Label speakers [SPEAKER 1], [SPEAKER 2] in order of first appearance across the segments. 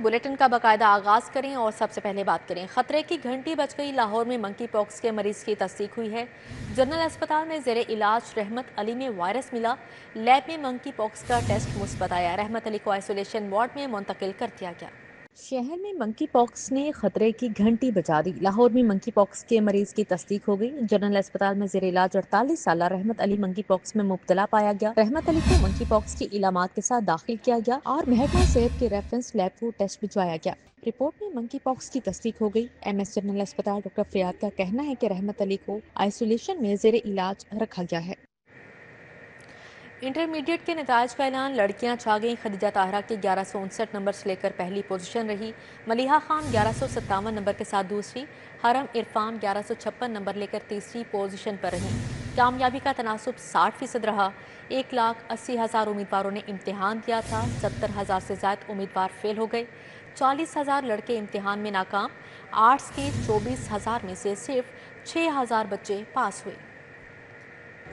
[SPEAKER 1] Bulletin का बाकायदा आगाज करें और सबसे पहले बात करें। खतरे की घंटी बज गई। लाहौर में मंकी पॉक्स के मरीज की तस्दीक हुई है। जनरल अस्पताल में जेरे इलाज रहमत अली में वायरस मिला। लैब में मंकी पॉक्स का टेस्ट मुस्बत आया। रहमत अली को आइसोलेशन वार्ड में मुंतकिल कर दिया गया। शहर में मंकी पॉक्स ने खतरे की घंटी बजा दी। लाहौर में मंकी पॉक्स के मरीज की तस्दीक हो गई। जनरल अस्पताल में जेरे इलाज 48 साल रहमत अली मंकी पॉक्स में मुब्तला पाया गया। रहमत अली को मंकी पॉक्स की इलामात के साथ दाखिल किया गया और महकमा सेहत के रेफरेंस लैब को टेस्ट भिजवाया गया। रिपोर्ट में मंकी पॉक्स की तस्दीक हो गई। MS जनरल अस्पताल डॉक्टर फरियाद का कहना है कि रहमत अली को आइसोलेशन में जेरे इलाज रखा गया है। इंटरमीडिएट के नताज का ऐलान। लड़कियां छा गईं। खदीजा ताहरा की 1159 नंबर से लेकर पहली पोजीशन रही। मलिहा खान 1157 नंबर के साथ दूसरी। हरम इरफान 1156 नंबर लेकर तीसरी पोजीशन पर रही। कामयाबी का तनासुब 60% रहा। 1,80,000 उम्मीदवारों ने इम्तिहान दिया था। 70,000 से ज्यादा उम्मीदवार फेल हो गए। 40,000 लड़के इम्तिहान में नाकाम। आर्ट्स के 24,000 में से सिर्फ 6,000 बच्चे पास हुए।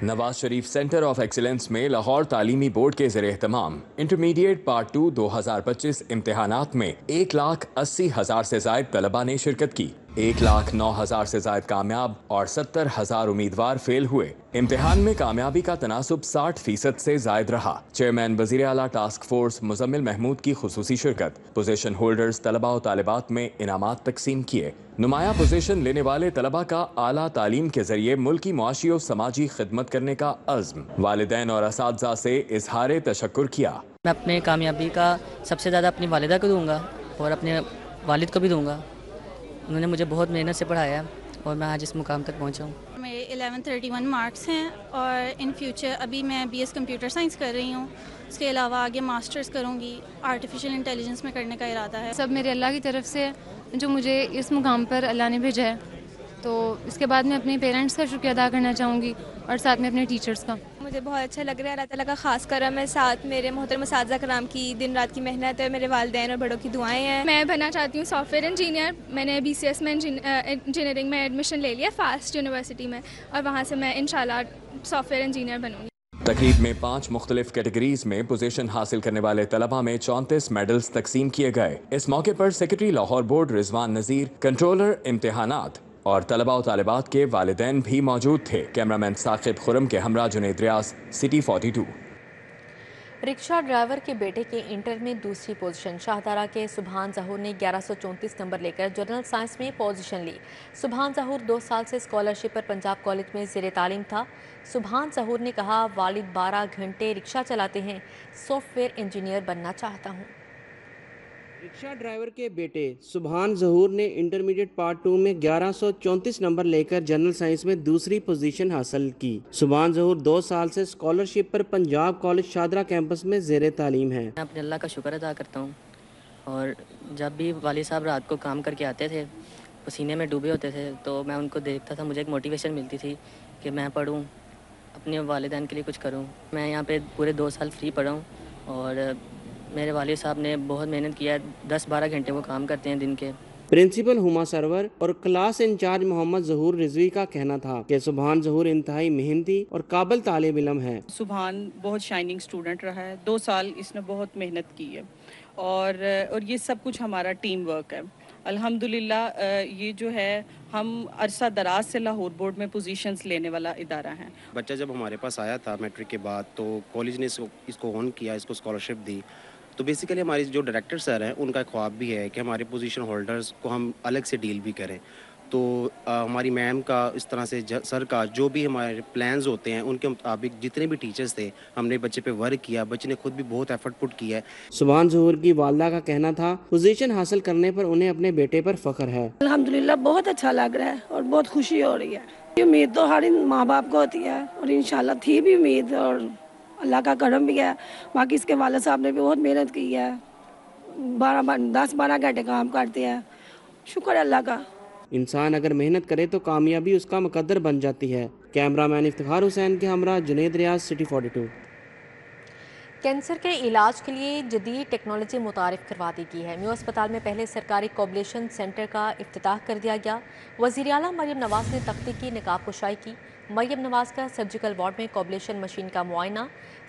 [SPEAKER 2] Nawaz Sharif centre of excellence में लाहौर तालीमी बोर्ड के ज़ेरे एहतमाम इंटरमीडिएट पार्ट 2 2025 इम्तिहानात में 1,80,000 से ज़ायद तलबा ने शिरकत की। 1,09,000 से ज़ायद कामयाब और 70,000 उम्मीदवार फेल हुए। इम्तिहान में कामयाबी का तनासुब 60% से ज़ायद रहा। चेयरमैन वज़ीर आला टास्क फोर्स मुज़म्मिल महमूद की खुसूसी शिरकत। पोजीशन होल्डर्स तलबा और तालिबात में इनामात तकसीम किए। नुमाया पोजीशन लेने वाले तलबा का आला तालीम के जरिए मुल्की मुआशी और समाजी खिदमत करने का अज़्म। वालिदैन और असातिज़ा से इजहार तशक्कुर किया।
[SPEAKER 3] मैं अपने कामयाबी का सबसे ज़्यादा अपनी वालिदा को दूंगा और अपने वालिद को भी दूंगा। उन्होंने मुझे बहुत मेहनत से पढ़ाया और मैं आज इस मुकाम तक पहुंचा हूँ।
[SPEAKER 4] मेरे 1131 मार्क्स हैं और इन फ्यूचर अभी मैं BS कंप्यूटर साइंस कर रही हूँ। इसके अलावा आगे मास्टर्स करूँगी। आर्टिफिशियल इंटेलिजेंस में करने का इरादा है।
[SPEAKER 5] सब मेरे अल्लाह की तरफ से जो मुझे इस मुकाम पर अल्लाह ने भेजा है, तो इसके बाद मैं अपने पेरेंट्स का शुक्रिया अदा करना चाहूँगी और साथ में अपने टीचर्स का।
[SPEAKER 6] मुझे बहुत अच्छा लग रहा है। अल्लाह ताला का खास करम है, साथ मेरे मोहतरम असातिज़ा कराम की दिन रात की मेहनत है, मेरे वालिदैन और बड़ों की दुआएं हैं।
[SPEAKER 7] मैं बनना चाहती हूँ सॉफ्टवेयर इंजीनियर। मैंने BCS में इंजीनियरिंग में एडमिशन ले लिया फास्ट यूनिवर्सिटी में और वहाँ से मैं इंशाल्लाह सॉफ्टवेयर इंजीनियर बनूँगी।
[SPEAKER 2] तकरीब में 5 मुख्तलिफ कैटेगरीज में पोजीशन हासिल करने वाले तलबा में 34 मेडल्स तकसीम किए गए। इस मौके पर सेक्रेटरी लाहौर बोर्ड रिजवान नज़ीर, कंट्रोलर इम्तिहानात और तलबा और तालिबात के वालिदैन भी मौजूद थे। कैमरामैन साकिब खुरम के हमरा जुनैद रियाज, सिटी 42।
[SPEAKER 1] रिक्शा ड्राइवर के बेटे के इंटर में दूसरी पोजीशन। शाहदारा के सुभान ज़हूर ने 1134 नंबर लेकर जनरल साइंस में पोजीशन ली। सुभान ज़हूर 2 साल से स्कॉलरशिप पर पंजाब कॉलेज में ज़ेरे तालीम था। सुभान ज़हूर ने कहा, वालिद 12 घंटे रिक्शा चलाते हैं, सॉफ्टवेयर इंजीनियर बनना चाहता हूँ।
[SPEAKER 8] रिक्शा ड्राइवर के बेटे सुभान ज़हूर ने इंटरमीडिएट पार्ट 2 में 1134 नंबर लेकर जनरल साइंस में दूसरी पोजीशन हासिल की। सुभान ज़हूर 2 साल से स्कॉलरशिप पर पंजाब कॉलेज शाहदरा कैंपस में ज़ेरे तालीम है।
[SPEAKER 3] मैं अपने अल्लाह का शुक्र अदा करता हूँ और जब भी वालिद साहब रात को काम करके आते थे, पसीने में डूबे होते थे, तो मैं उनको देखता था, मुझे एक मोटिवेशन मिलती थी कि मैं पढ़ूँ, अपने वालिदैन के लिए कुछ करूँ। मैं यहाँ पे पूरे 2 साल फ्री पढ़ा हूँ और मेरे वालिद साहब ने बहुत मेहनत किया है। 10-12 घंटे वो काम करते हैं दिन के।
[SPEAKER 8] प्रिंसिपल हुमा सरवर और क्लास इंचार्ज मोहम्मद ज़हूर रिजवी का कहना था कि सुभान ज़हूर इंतहाई मेहनती और काबिल तालिब इल्म है।
[SPEAKER 9] सुभान बहुत शाइनिंग स्टूडेंट रहा है। 2 साल इसने बहुत मेहनत की है और ये सब कुछ हमारा टीम वर्क है। अल्हम्दुलिल्लाह ये जो है हम अरसा दराज से लाहौर बोर्ड में पोजीशंस लेने वाला इदारा है।
[SPEAKER 10] बच्चा जब हमारे पास आया था मैट्रिक के बाद, तो कॉलेज ने इसको ऑन किया, इसको स्कॉलरशिप दी। तो बेसिकली हमारे जो डायरेक्टर सर हैं, उनका ख्वाब भी है कि हमारे पोजीशन होल्डर्स को हम अलग से डील भी करें। तो हमारी मैम का, इस तरह से सर का जो भी हमारे प्लान्स होते हैं, उनके मुताबिक जितने भी टीचर्स थे, हमने बच्चे पे वर्क किया। बच्चे ने खुद भी बहुत एफर्ट पुट किया है।
[SPEAKER 8] सुभान ज़हूर की वालदा का कहना था, पोजीशन हासिल करने पर उन्हें अपने बेटे पर फख्र है।
[SPEAKER 11] अल्हम्दुलिल्लाह बहुत अच्छा लग रहा है और बहुत खुशी हो रही है। ये उम्मीद तो हर माँ बाप को होती है और इंशाल्लाह थी भी उम्मीद और अल्लाह का करम भी है। बाकी इसके वालिद साहब ने भी बहुत मेहनत की है। 10-12 घंटे काम करते हैं। शुक्र अल्लाह का।
[SPEAKER 8] इंसान अगर मेहनत करे तो कामयाबी उसका मुकद्दर बन जाती है। कैमरामैन इफ्तिखार हुसैन के हमरा जुनैद रियाज, सिटी 42।
[SPEAKER 1] कैंसर के इलाज के लिए जदीद टेक्नोलॉजी मुतारिफ करवा दी गई है। म्यू अस्पताल में पहले सरकारी कोबलेशन सेंटर का इफ्तिताह कर दिया गया। वज़ीर आला मरियम नवाज ने तख्ती की निकाब कुशाई की। مریم نواز کا سرجیکل وارڈ میں کوبلیشن مشین کا معائنہ،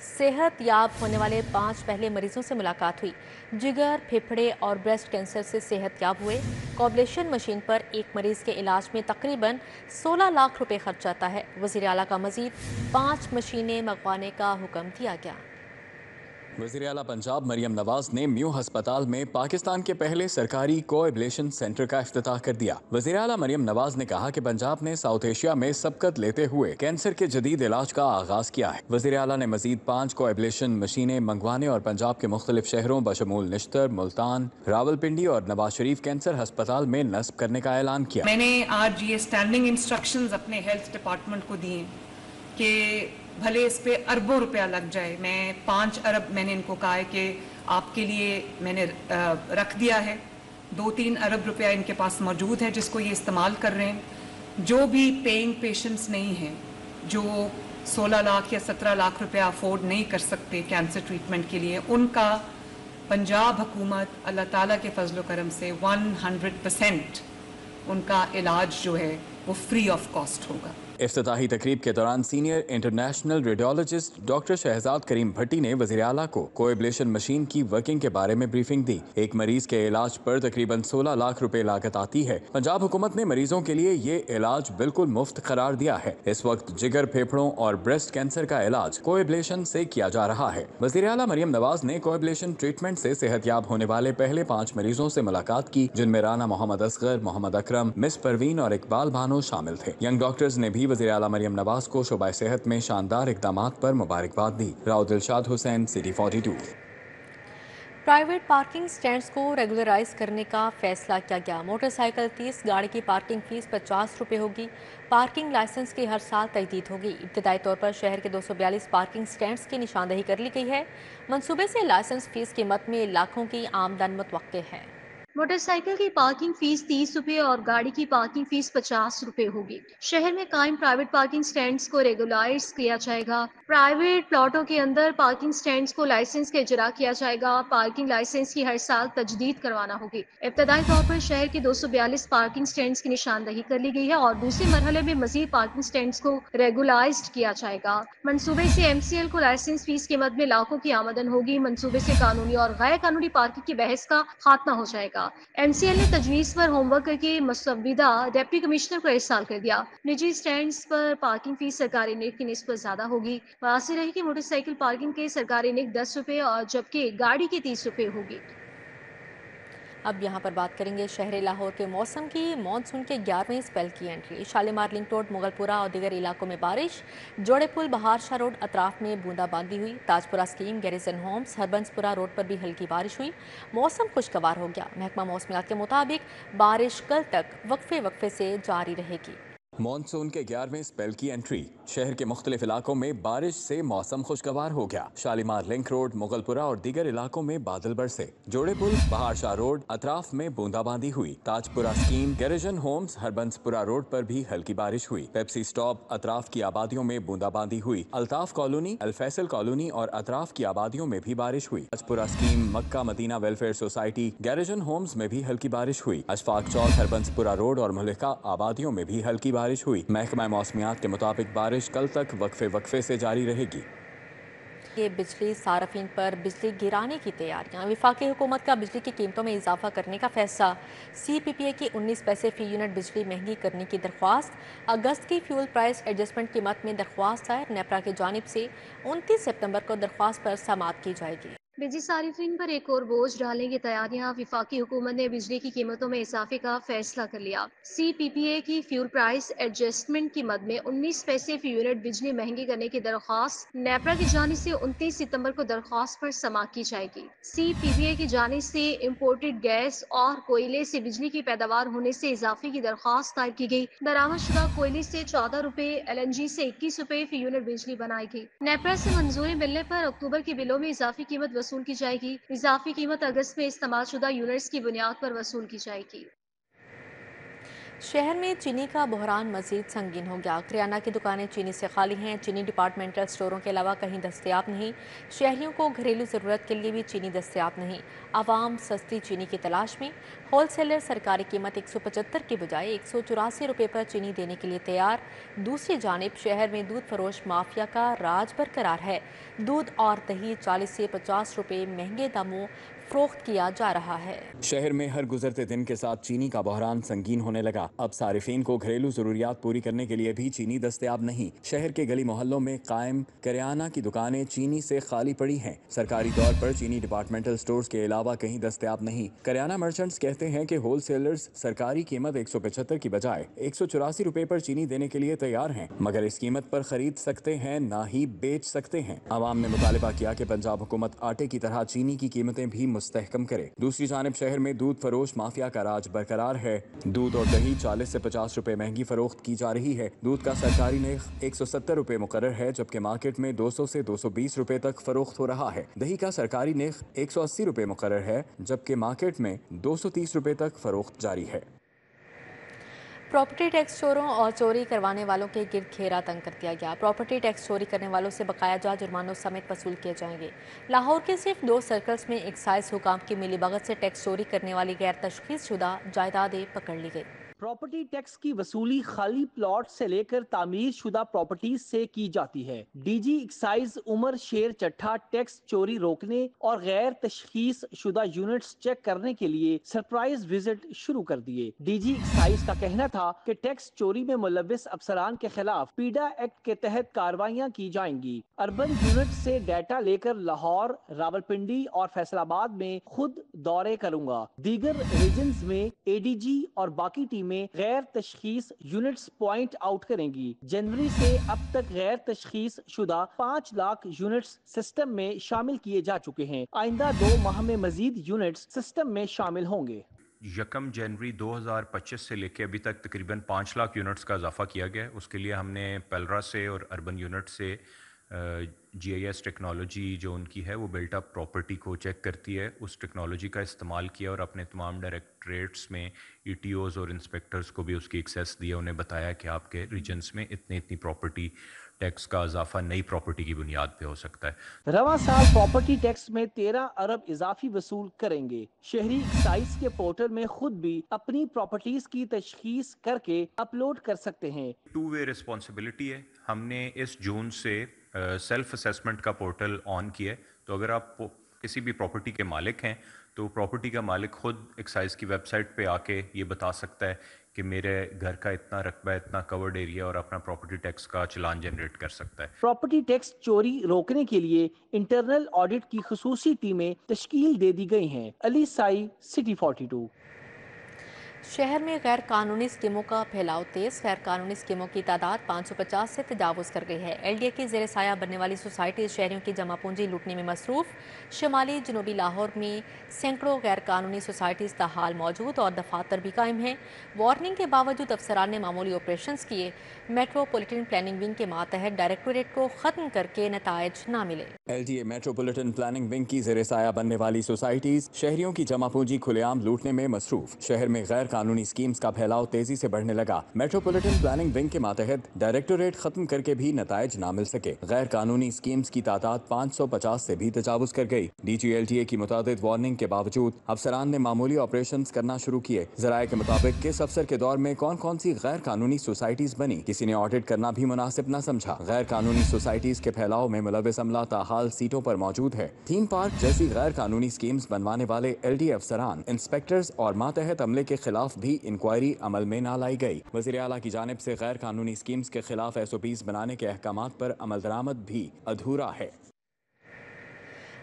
[SPEAKER 1] صحت یاب ہونے والے 5 پہلے مریضوں سے ملاقات ہوئی، جگر، پھیپھڑے اور بریسٹ کینسر سے صحت یاب ہوئے۔ کوبلیشن مشین پر ایک مریض کے علاج میں تقریباً 16 لاکھ روپے خرچ آتا ہے۔ وزیر اعلیٰ کا مزید 5 مشینیں منگوانے کا حکم دیا گیا۔
[SPEAKER 2] وزیر اعلیٰ پنجاب مریم نواز نے میو ہسپتال میں پاکستان کے پہلے سرکاری کو ایبلیشن سینٹر کا افتتاح کر دیا۔ وزیر اعلیٰ مریم نواز نے کہا کہ پنجاب نے ساؤتھ ایشیا میں سبقت لیتے ہوئے کینسر کے جدید علاج کا آغاز کیا ہے۔ وزیر اعلیٰ نے مزید 5 کو ایبلیشن مشینیں منگوانے اور پنجاب کے مختلف شہروں بشمول نشتر، ملتان، راولپنڈی اور نواز شریف کینسر ہسپتال میں نصب کرنے کا اعلان کیا۔
[SPEAKER 12] میں نے آج یہ اسٹینڈنگ انسٹرکشنز اپنے ہیلتھ ڈپارٹمنٹ کو دیے کہ بھلے اس پہ اربوں روپیہ لگ جائے، میں 5 ارب میں نے ان کو کہا ہے کہ آپ کے لیے میں نے رکھ دیا ہے، 2-3 ارب روپیہ ان کے پاس موجود ہے جس کو یہ استعمال کر رہے ہیں۔ جو بھی پیئنگ پیشنٹس نہیں ہیں، جو 16 لاکھ یا 17 لاکھ روپیہ افورڈ نہیں کر سکتے کینسر ٹریٹمنٹ کے لیے، ان کا پنجاب حکومت اللہ تعالیٰ کے فضل و کرم سے 100% ان کا علاج جو ہے وہ فری آف کاسٹ ہوگا۔
[SPEAKER 2] افتتاحی تقریب کے دوران senior international radiologist doctor Shahzad Karim Bhatti نے وزیر اعلیٰ کو کوایبلیشن مشین کی ورکنگ کے بارے میں بریفنگ دی۔ ایک مریض کے علاج پر تقریباً 16 لاکھ روپے لاگت آتی ہے۔ پنجاب حکومت نے مریضوں کے لیے یہ علاج بالکل مفت قرار دیا ہے۔ اس وقت جگر، پھیپھڑوں اور بریسٹ کینسر کا علاج کوایبلیشن سے کیا جا رہا ہے۔ وزیر اعلیٰ مریم نواز نے کوایبلیشن ٹریٹمنٹ سے صحت یاب ہونے والے پہلے 5 مریضوں سے ملاقات کی، جن میں رانا محمد اصغر، محمد اکرم، مس پروین اور اقبال بانو شامل تھے۔ ینگ ڈاکٹرز نے بھی وزیر اعلیٰ مریم نواز کو شعبہ صحت میں شاندار اقدامات پر مبارکباد دی۔ راؤ دلشاد حسین، سٹی 42۔
[SPEAKER 1] پرائیویٹ پارکنگ سٹینڈز کو ریگولرائز کرنے کا فیصلہ کیا گیا۔ موٹر سائیکل 30، گاڑی کی پارکنگ فیس 50 روپے ہوگی۔ پارکنگ لائسنس کی ہر سال تجدید ہوگی۔ ابتدائی طور پر شہر کے 242 پارکنگ سٹینڈز کی نشاندہی کر لی گئی ہے۔ منصوبے سے لائسنس فیس قیمت میں لاکھوں کی آمدن متوقع ہے۔
[SPEAKER 13] موٹر سائیکل کی پارکنگ فیس 30 روپے اور گاڑی کی پارکنگ فیس 50 روپے ہوگی۔ شہر میں قائم پرائیویٹ پارکنگ سٹینڈز کو ریگولائز کیا جائے گا۔ پرائیویٹ پلاٹوں کے اندر پارکنگ سٹینڈز کو لائسنس کے اجرا کیا جائے گا۔ پارکنگ لائسنس کی ہر سال تجدید کروانا ہوگی۔ ابتدائی طور پر شہر کے 242 پارکنگ سٹینڈز کی نشاندہی کر لی گئی ہے اور دوسرے مرحلے میں مزید پارکنگ سٹینڈز کو ریگولائزڈ کیا جائے گا۔ منصوبے سے MCL کو لائسنس فیس کے مد میں لاکھوں کی آمدن ہوگی۔ منصوبے سے قانونی اور غیر قانونی پارکنگ کی بحث کا خاتمہ ہو جائے گا۔ MCL نے تجویز پر ہوم ورک کر کے مسودہ ڈپٹی کمشنر کو ارسال کر دیا۔ نجی سٹینڈز پر پارکنگ فیس سرکاری نیٹ کی نسبت زیادہ ہوگی۔ واضح رہے کہ موٹر سائیکل پارکنگ کے سرکاری نیٹ 10 روپے اور جبکہ گاڑی کی 30 روپے ہوگی۔
[SPEAKER 1] اب یہاں پر بات کریں گے شہر لاہور کے موسم کی۔ مانسون کے 11ویں اسپیل کی entry. Shalimar link road, Mughal پورہ اور دیگر علاقوں میں بارش۔ جوڑے پل، بہار شاہ روڈ اطراف میں بوندا باندی ہوئی۔ تاج پورہ اسکیم، گیریزن ہومز، ہربنس پورہ روڈ پر بھی ہلکی بارش ہوئی۔ موسم خوشگوار ہو گیا۔ محکمہ موسمیات کے مطابق بارش کل تک وقفے سے جاری رہے گی۔
[SPEAKER 2] مانسون کے 11ویں اسپیل کی انٹری۔ شہر کے مختلف علاقوں میں بارش سے موسم خوشگوار ہو گیا۔ شالیمار لنک روڈ، مغل پورہ اور دیگر علاقوں میں بادل برسے۔ جوڑے پل، بہار شاہ روڈ اطراف میں بوندا باندی ہوئی۔ تاج پورہ اسکیم، گیریزن ہومز، ہربنس پورہ روڈ پر بھی ہلکی بارش ہوئی۔ پیپسی اسٹاپ اطراف کی آبادیوں میں بوندا باندی ہوئی۔ الطاف کالونی، الفیصل کالونی اور اطراف کی آبادیوں میں بھی بارش ہوئی۔ تاج پورہ اسکیم، مکہ مدینہ ویلفیئر سوسائٹی، گیریزن ہومز میں بھی ہلکی بارش ہوئی۔ اشفاق چوک، ہربنس پورہ روڈ اور ملکہ آبادیوں میں بھی ہلکی بارش ہوئی۔ محکمہ موسمیات کے مطابق بارش کل تک وقفے سے جاری رہے گی۔
[SPEAKER 1] یہ بجلی صارفین پر بجلی گرانے کی تیاریاں۔ وفاقی حکومت کا بجلی کی قیمتوں میں اضافہ کرنے کا فیصلہ۔ CPPA کی 19 پیسے فی یونٹ بجلی مہنگی کرنے کی درخواست۔ اگست کی فیول پرائس ایڈجسٹمنٹ کی مد میں درخواست دائر۔ نیپرا کی جانب سے 29 سپتمبر کو درخواست پر سماعت کی جائے گی۔
[SPEAKER 13] بجلی صارفین پر ایک اور بوجھ ڈالنے کی تیاریاں۔ وفاقی حکومت نے بجلی کی قیمتوں میں اضافے کا فیصلہ کر لیا۔ CPPA کی فیول پرائس ایڈجسٹمنٹ کی مد میں 19 پیسے فی یونٹ بجلی مہنگی کرنے کی درخواست نیپرا کی جانب سے 29 ستمبر کو درخواست پر سماعت کی جائے گی۔ CPPA کی جانب سے امپورٹڈ گیس اور کوئلے سے بجلی کی پیداوار ہونے سے اضافے کی درخواست دائر کی گئی۔ درآمد شدہ کوئلے سے 14 روپے، LNG سے 21 روپے فی یونٹ بجلی بنائی گئی۔ نیپرا سے منظوری ملنے پر اکتوبر کے بلوں میں اضافی قیمت وصول کی جائے گی۔ اضافی قیمت اگست میں استعمال شدہ یونٹس کی بنیاد پر وصول کی جائے گی۔
[SPEAKER 1] शहर में चीनी का बहरान मजीद संगीन हो गया। किराना की दुकानें चीनी से खाली हैं। चीनी डिपार्टमेंटल स्टोरों के अलावा कहीं दस्तयाब नहीं। शहरियों को घरेलू ज़रूरत के लिए भी चीनी दस्तयाब नहीं। आवाम सस्ती चीनी की तलाश में। होल सेलर सरकारी कीमत 175 की बजाय 184 रुपये पर चीनी देने के लिए तैयार। दूसरी जानिब शहर में दूध फरोश माफिया का राज बरकरार है। दूध और दही 40 से 50 रुपये महंगे दामों फरोख्त किया जा रहा है।
[SPEAKER 2] शहर में हर गुजरते दिन के साथ चीनी का बहरान संगीन होने लगा। अब सारिफीन को घरेलू जरूरियात पूरी करने के लिए भी चीनी दस्तयाब नहीं। शहर के गली मोहल्लों में कायम किराना की दुकानें चीनी से खाली पड़ी हैं। सरकारी तौर पर चीनी डिपार्टमेंटल स्टोर्स के अलावा कहीं दस्तयाब नहीं। किराना मर्चेंट्स कहते हैं कि होल सेलर्स सरकारी कीमत 175 की बजाय 184 रुपए पर चीनी देने के लिए तैयार हैं, मगर इस कीमत पर खरीद सकते हैं ना ही बेच सकते हैं। आवाम ने मुतालबा किया कि पंजाब हुकूमत आटे की तरह चीनी की कीमतें भी मुस्तहकम करे। दूसरी जानिब शहर में दूध फरोश माफिया का राज बरकरार है। दूध और दही 40 से 50 रुपए महंगी फरोख्त की जा रही है। दूध का सरकारी नर्ख 170 रुपए मुकर्रर है, जबकि मार्केट में 200 से 220 रुपए तक फरोख्त हो रहा है। दही का सरकारी नर्ख 180 रुपए मुकर्रर है, जबकि मार्केट में 230 रुपए तक फरोख्त जारी है।
[SPEAKER 1] प्रॉपर्टी टैक्स चोरों और चोरी करवाने वालों के गिरद घेरा तंग कर दिया गया। प्रॉपर्टी टैक्स चोरी करने वालों से बकाया जा जुर्मानों समेत वसूल किए जाएंगे। लाहौर के सिर्फ 2 सर्कल्स में एक्साइज हुकाम की मिलीभगत से टैक्स चोरी करने वाली गैर तशखीस शुदा जायदादें पकड़ ली गई।
[SPEAKER 14] प्रॉपर्टी टैक्स की वसूली खाली प्लॉट से लेकर तामीर शुदा प्रॉपर्टीज से की जाती है। डीजी एक्साइज उमर शेर चट्ठा टैक्स चोरी रोकने और गैर तशखीस शुदा यूनिट्स चेक करने के लिए सरप्राइज विजिट शुरू कर दिए। डीजी एक्साइज का कहना था कि टैक्स चोरी में मुलव्विस अफसरान के खिलाफ पीडा एक्ट के तहत कार्रवाइयाँ की जाएंगी। अर्बन यूनिट से डाटा लेकर लाहौर, रावलपिंडी और फैसलाबाद में खुद दौरे करूंगा। दीगर रीजन्स में एडीजी और बाकी टीमें गैर तशखीस यूनिट्स पॉइंट आउट करेंगी। जनवरी से अब तक गैर तशखीस शुदा 5 लाख यूनिट्स सिस्टम में शामिल किए जा चुके हैं। आइंदा 2 माह में मजीद यूनिट्स सिस्टम में शामिल होंगे।
[SPEAKER 15] 1 जनवरी 2025 से लेकर अभी तक तकरीबन 5 लाख यूनिट्स का इजाफा किया गया है। उसके लिए हमने पेलरा से और अर्बन यूनिट से GIS टेक्नोलॉजी जो उनकी है वो बिल्ट अप प्रॉपर्टी को चेक करती है, उस टेक्नोलॉजी का इस्तेमाल किया और अपने तमाम डायरेक्टरेट्स में ETOs और इंस्पेक्टर्स को भी उसकी एक्सेस दिया। उन्हें बताया कि आपके रीजन्स में इतनी प्रॉपर्टी टैक्स का इजाफा नई प्रॉपर्टी की बुनियाद पे हो सकता है।
[SPEAKER 14] रवां साल प्रॉपर्टी टैक्स में 13 अरब इजाफी वसूल करेंगे। शहरी एक्साइज के पोर्टल में खुद भी अपनी प्रॉपर्टीज की तशखीस करके अपलोड कर सकते हैं।
[SPEAKER 15] 2 वे रिस्पॉन्सिबिलिटी है। हमने इस जून से सेल्फ असेसमेंट का पोर्टल ऑन किया है, तो अगर आप किसी भी प्रॉपर्टी के मालिक हैं तो प्रॉपर्टी का मालिक खुद एक्साइज की वेबसाइट पे आके ये बता सकता है कि मेरे घर का इतना रकबा, इतना कवर्ड एरिया और अपना प्रॉपर्टी टैक्स का चालान जनरेट कर सकता है।
[SPEAKER 14] प्रॉपर्टी टैक्स चोरी रोकने के लिए इंटरनल ऑडिट की खुसूसी टीमें तश्कील दे दी गई हैं। अली साई, सिटी 42।
[SPEAKER 1] शहर में गैर कानूनी स्कीमों का फैलाव तेज। गैर कानूनी स्कीमों की तादाद 550 से तजावुज़ कर गई है। LDA की ज़ेर साया बनने वाली सोसाइटी शहरियों की जमा पूंजी लूटने में मसरूफ़। शुमाली जनूबी लाहौर में सैकड़ों गैर कानूनी सोसाइटीज़ ताहाल मौजूद और दफातर भी कायम हैं। वार्निंग के बावजूद अफसरान ने मामूली ऑपरेशन किए। मेट्रोपॉलिटन प्लानिंग विंग के मातहत डायरेक्टोरेट को ख़त्म करके नताइज ना मिले।
[SPEAKER 2] LDA मेट्रोपॉलिटन प्लानिंग विंग की ज़ेर साया बनने वाली सोसाइटीज़ शहरियों की जमा पूंजी खुलेआम लूटने में मसरूफ़। शहर में गैर कानूनी स्कीम्स का फैलाव तेजी से बढ़ने लगा। मेट्रोपॉलिटन प्लानिंग विंग के मातहत डायरेक्टोरेट खत्म करके भी नताइज ना मिल सके। गैर कानूनी स्कीम्स की तादाद 550 से भी तजावुज कर गई। DG LDA की मुतादिद वार्निंग के बावजूद अफसरान ने मामूली ऑपरेशंस करना शुरू किए। जराये के मुताबिक किस अफसर के दौर में कौन कौन सी गैर कानूनी सोसाइटीज बनी, किसी ने ऑडिट करना भी मुनासिब न समझा। गैर कानूनी सोसाइटीज के फैलाव में मुलविस अमला ताहाल सीटों पर मौजूद है। थीम पार्क जैसी गैर कानूनी स्कीम्स बनवाने वाले LDA अफसरान, इंस्पेक्टर्स और मातहत अमले के खिलाफ भी इंक्वायरी अमल में ना लाई गई। वज़ीर आला की जानिब से गैर कानूनी स्कीम्स के खिलाफ SOPs बनाने के अहकामात पर अमल दरामद भी अधूरा है।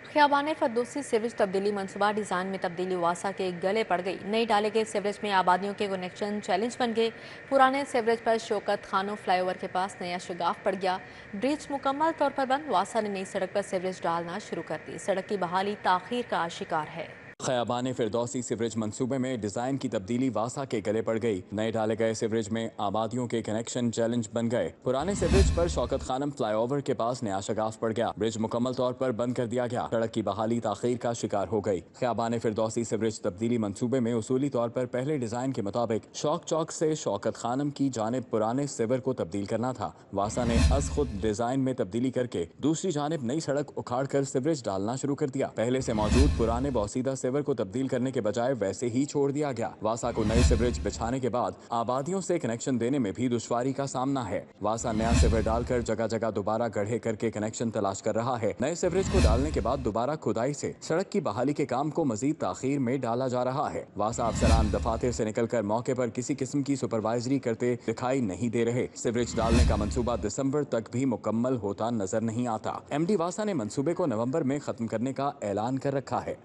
[SPEAKER 1] ख़ियाबान फरदौसी सीवरेज तब्दीली मनसूबा डिज़ाइन में तब्दीली वासा के गले पड़ गई। नई डाले गए सीवरेज में आबादियों के कनेक्शन चैलेंज बन गए। पुराने सीवरेज पर शौकत खानो फ्लाईओवर के पास नया शगाफ पड़ गया। ब्रिज मुकम्मल तौर पर बंद। वासा ने नई सड़क पर सीवरेज डालना शुरू कर दी। सड़क की बहाली ताख़ीर का शिकार है।
[SPEAKER 2] खयाबान फिरदौसी सिवरेज मंसूबे में डिजाइन की तब्दीली वासा के गले पड़ गई। नए डाले गए सिवरेज में आबादियों के कनेक्शन चैलेंज बन गए। पुराने सिवरेज पर शौकत खानम फ्लाईओवर के पास नया शगाफ पड़ गया। ब्रिज मुकम्मल तौर पर बंद कर दिया गया। सड़क की बहाली ताखीर का शिकार हो गई। खयाबान फिरदौसी सिवरेज तब्दीली मंसूबे में उसूली तौर पर पहले डिजाइन के मुताबिक शौक चौक से शौकत खानम की जानिब पुराने सिवर को तब्दील करना था। वासा ने अज खुद डिजाइन में तब्दीली करके दूसरी जानिब नई सड़क उखाड़ कर सिवरेज डालना शुरू कर दिया। पहले से मौजूद पुराने बौसीदा सिवर को तब्दील करने के बजाय वैसे ही छोड़ दिया गया। वासा को नए सिवरेज बिछाने के बाद आबादियों से कनेक्शन देने में भी दुश्वारी का सामना है। वासा नया सिवर डालकर जगह जगह दोबारा गड्ढे करके कनेक्शन तलाश कर रहा है। नए सिवरेज को डालने के बाद दोबारा खुदाई से सड़क की बहाली के काम को मजीद ताखीर में डाला जा रहा है। वासा अफसरान दफातर से निकलकर मौके पर किसी किस्म की सुपरवाइजरी करते दिखाई नहीं दे रहे। सिवरेज डालने का मंसूबा दिसंबर तक भी मुकम्मल होता नजर नहीं आता। MD वासा ने मंसूबे को नवंबर में खत्म करने का ऐलान कर रखा है।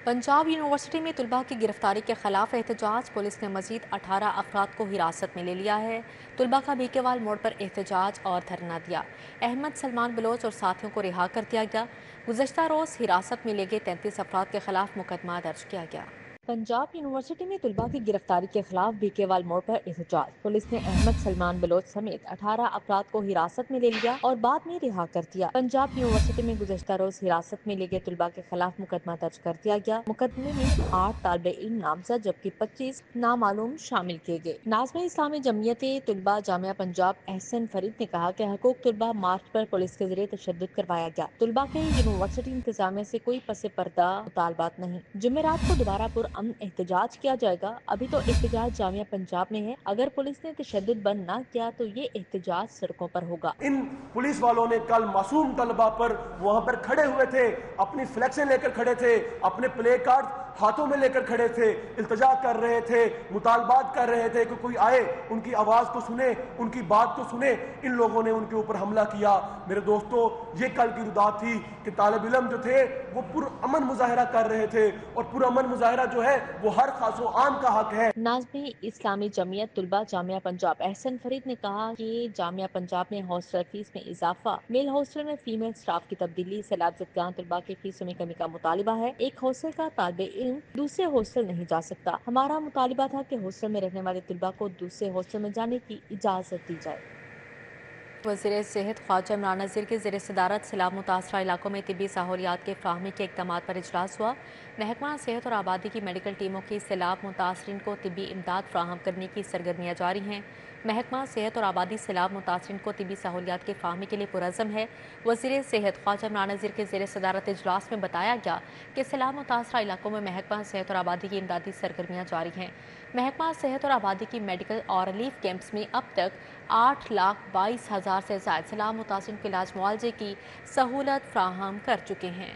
[SPEAKER 1] पंजाब यूनिवर्सिटी में तलबा की गिरफ्तारी के खिलाफ एहतजाज, पुलिस ने मजीद 18 अफराद को हिरासत में ले लिया है। तलबा का बीकेवाल मोड़ पर एहतजाज और धरना दिया। अहमद सलमान बलोच और साथियों को रिहा कर दिया गया। गुज़श्ता रोज़ हिरासत में ले गए 33 अफराद के खिलाफ मुकदमा दर्ज किया गया। पंजाब यूनिवर्सिटी में तलबा की गिरफ्तारी के खिलाफ बीकेवाल मोड़ पर एहतजाज, पुलिस ने अहमद सलमान बलोच समेत 18 अफराद को हिरासत में ले लिया और बाद में रिहा कर दिया। पंजाब यूनिवर्सिटी में गुज़श्ता रोज हिरासत में ले गए तलबा के खिलाफ मुकदमा दर्ज कर दिया गया। मुकदमे में 8 तालिबे इल्म नामजद जबकि 25 नामालूम शामिल किए गए। नाज़िम इस्लामी जमयत तलबा जामिया पंजाब एहसन फरीद ने कहा कि हकूक तलबा मार्च पर पुलिस के जरिए तशद्दुद करवाया गया। तलबा के यूनिवर्सिटी इंतजामिया से कोई पसे पर्दा मुतालबात नहीं। जुमेरात को दोबारा अमन एहतजाज किया जाएगा। अभी तो एहतजाज जामिया पंजाब में है। अगर पुलिस ने तशद्दुद बंद न किया तो ये एहतजाज सड़कों पर होगा।
[SPEAKER 16] इन पुलिस वालों ने कल मासूम तलबा पर वहाँ पर खड़े हुए थे, अपनी फ्लैक्सें लेकर खड़े थे, अपने प्ले कार्ड हाथों में लेकर खड़े थे, इल्तजा कर रहे थे, मुतालबात कर रहे थे कि कोई आए, उनकी आवाज़ को सुने, उनकी बात को सुने। इन लोगों ने उनके ऊपर हमला किया। मेरे दोस्तों, ये कल की रुदात थी कि तालिब इल्म जो थे वो पुरअमन मुजाहिरा कर रहे थे और पुरअमन मुजाहिरा जो है वो हर खासो आम का हक है।
[SPEAKER 1] नाज़िम इस्लामी जमयत तलबा जामिया पंजाब एहसन फरीद ने कहा कि जामिया पंजाब में हॉस्टल फीस में इजाफा, मेल हॉस्टल में फीमेल स्टाफ की तब्दीली, सैलाब ज़दगान तलबा की फीसों में कमी का मुतालिबा है। एक हॉस्टल का तालिबे इल्म दूसरे हॉस्टल नहीं जा सकता। हमारा मुतालिबा था कि हॉस्टल में रहने वाले तलबा को दूसरे हॉस्टल में जाने की इजाज़त दी जाए। वज़ीर सेहत ख्वाजा इमरान नज़ीर की ज़ेर सदारत सैलाब मुतासरा इलाकों में तिब्बी सहूलियात के फ़राहमी के इक़दाम पर इजलास हुआ। महकमा सेहत और आबादी की मेडिकल टीमों की सैलाब मुतासरीन को तिब्बी इमदाद फ़राहम करने की सरगर्मियाँ जारी हैं। महकमा सेहत और आबादी सैलाब मुतासरीन को तिब्बी सहूलियात के फ़राहमी के लिए पुरज़म है। वज़ीर सेहत ख्वाजा इमरान नज़ीर के ज़ेर सदारत इजलास में बताया गया कि सैलाब मुतासरा इलाकों में महकमा सेहत और आबादी की इमदादी सरगर्मियाँ जारी हैं। महकमा सेहत और आबादी की मेडिकल और रिलीफ कैंप्स में अब तक 8,22,000 से ज़ायद सैलाब मुतासरीन के इलाज मुआवजे की सहूलत फ़राहम कर चुके हैं।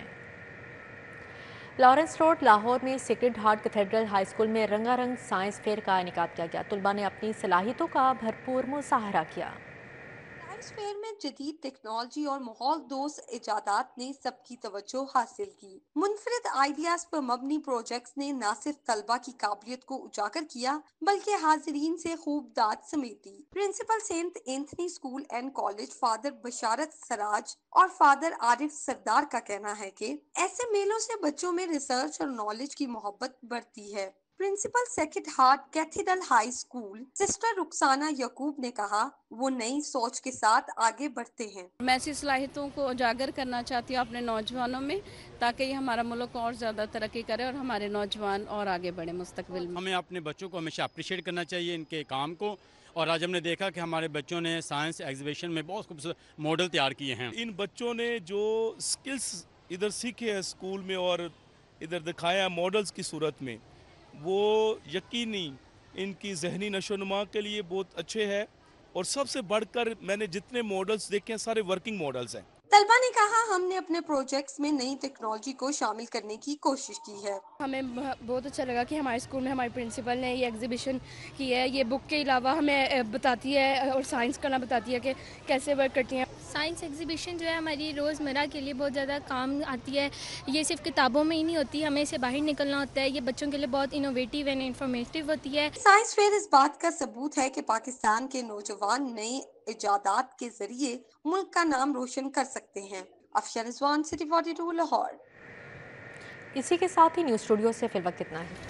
[SPEAKER 1] लॉरेंस रोड लाहौर में sacred heart cathedral high school में रंगारंग साइंस फेयर का इनेकाद किया गया। तलबा ने अपनी सलाहियतों का भरपूर मुजाहरा किया।
[SPEAKER 17] साइंस फेयर में जदीद टेक्नोलॉजी और माहौल दोस्त इजादात ने सबकी तवज्जो हासिल की। मुनफरिद आइडियाज पर मबनी प्रोजेक्ट्स ने न सिर्फ तलबा की काबिलियत को उजागर किया बल्कि हाजिरीन से खूब दाद समेटी। Principal Saint Anthony school and college father Basharat Saraj और फादर आरिफ सरदार का कहना है कि ऐसे मेलों से बच्चों में रिसर्च और नॉलेज की मोहब्बत बढ़ती है। Principal sacred heart cathedral high school sister Rukhsana Yakub ने कहा, वो नई सोच के साथ आगे बढ़ते हैं।
[SPEAKER 18] मैं ऐसी सलाहियतों को उजागर करना चाहती हूँ अपने नौजवानों में, ताकि ये हमारा मुल्क और ज़्यादा तरक्की करे और हमारे नौजवान और आगे बढ़े मुस्तकबिल में।
[SPEAKER 19] हमें अपने बच्चों को हमेशा अप्रिशिएट करना चाहिए इनके काम को, और आज हमने देखा कि हमारे बच्चों ने साइंस एग्जीबिशन में बहुत खूबसूरत मॉडल तैयार किए हैं।
[SPEAKER 20] इन बच्चों ने जो स्किल्स इधर सीखे हैं स्कूल में और इधर दिखाया मॉडल्स की सूरत में, वो यकीनी इनकी जहनी नशोनुमा के लिए बहुत अच्छे हैं। और सबसे बढ़कर मैंने जितने मॉडल्स देखे हैं सारे वर्किंग मॉडल्स हैं।
[SPEAKER 17] तलबा ने कहा, हमने अपने प्रोजेक्ट्स में नई टेक्नोलॉजी को शामिल करने की कोशिश की है।
[SPEAKER 18] हमें बहुत अच्छा लगा कि हमारे स्कूल में हमारे प्रिंसिपल ने ये एग्जीबिशन की है। ये बुक के अलावा हमें बताती है और साइंस करना बताती है कि कैसे वर्क करती हैं।
[SPEAKER 7] साइंस एग्जीबिशन जो है हमारी रोज़मर्रा के लिए बहुत ज़्यादा काम आती है। ये सिर्फ किताबों में ही नहीं होती, हमें इसे बाहर निकलना होता है। ये बच्चों के लिए बहुत इनोवेटिव एंड इंफॉर्मेटिव होती है।
[SPEAKER 17] साइंस फेयर इस बात का सबूत है कि पाकिस्तान के नौजवान नए इजादात के जरिए मुल्क का नाम रोशन कर सकते हैं। अफशर रिजवान, सिटी 42 लाहौर।
[SPEAKER 1] इसी के साथ ही न्यूज़ स्टूडियो से फिर वक्त इतना है।